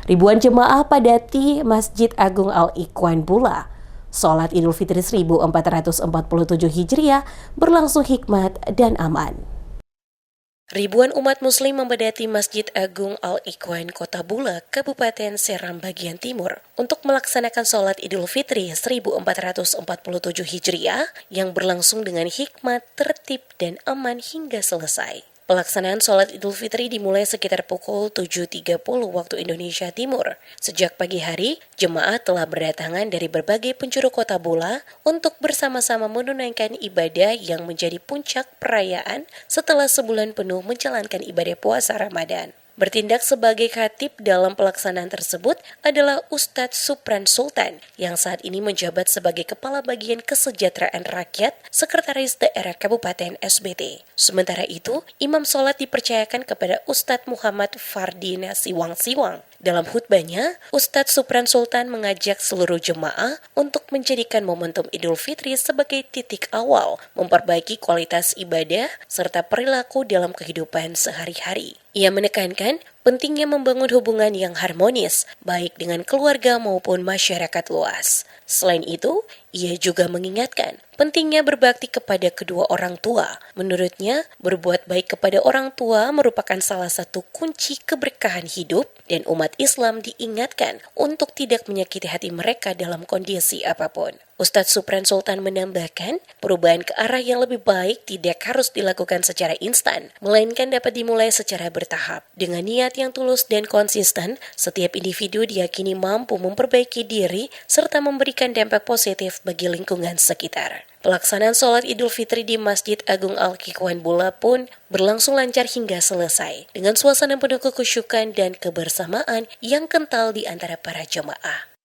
Ribuan jemaah padati Masjid Agung Al-Ikhwan Bula. Sholat Idul Fitri 1447 Hijriah berlangsung hikmat dan aman. Ribuan umat muslim memadati Masjid Agung Al-Ikhwan Kota Bula, Kabupaten Seram bagian timur untuk melaksanakan sholat Idul Fitri 1447 Hijriah yang berlangsung dengan hikmat, tertib, dan aman hingga selesai. Pelaksanaan sholat Idul Fitri dimulai sekitar pukul 7.30 waktu Indonesia Timur. Sejak pagi hari, jemaah telah berdatangan dari berbagai penjuru kota Bula untuk bersama-sama menunaikan ibadah yang menjadi puncak perayaan setelah sebulan penuh menjalankan ibadah puasa Ramadan. Bertindak sebagai khatib dalam pelaksanaan tersebut adalah Ustadz Supran Sultan yang saat ini menjabat sebagai Kepala Bagian Kesejahteraan Rakyat Sekretaris Daerah Kabupaten SBT. Sementara itu, imam sholat dipercayakan kepada Ustadz Muhammad Fardina Siwang-Siwang. Dalam khutbahnya, Ustadz Supran Sultan mengajak seluruh jemaah untuk menjadikan momentum Idul Fitri sebagai titik awal memperbaiki kualitas ibadah serta perilaku dalam kehidupan sehari-hari. Ia menekankan pentingnya membangun hubungan yang harmonis, baik dengan keluarga maupun masyarakat luas. Selain itu, ia juga mengingatkan pentingnya berbakti kepada kedua orang tua. Menurutnya, berbuat baik kepada orang tua merupakan salah satu kunci keberkahan hidup dan umat Islam diingatkan untuk tidak menyakiti hati mereka dalam kondisi apapun. Ustadz Supran Sultan menambahkan, perubahan ke arah yang lebih baik tidak harus dilakukan secara instan, melainkan dapat dimulai secara bertahap. Dengan niat yang tulus dan konsisten, setiap individu diyakini mampu memperbaiki diri serta memberikan dampak positif bagi lingkungan sekitar. Pelaksanaan sholat Idul Fitri di Masjid Agung Al-Ikhwan Bula pun berlangsung lancar hingga selesai, dengan suasana penuh kekhusyukan dan kebersamaan yang kental di antara para jemaah.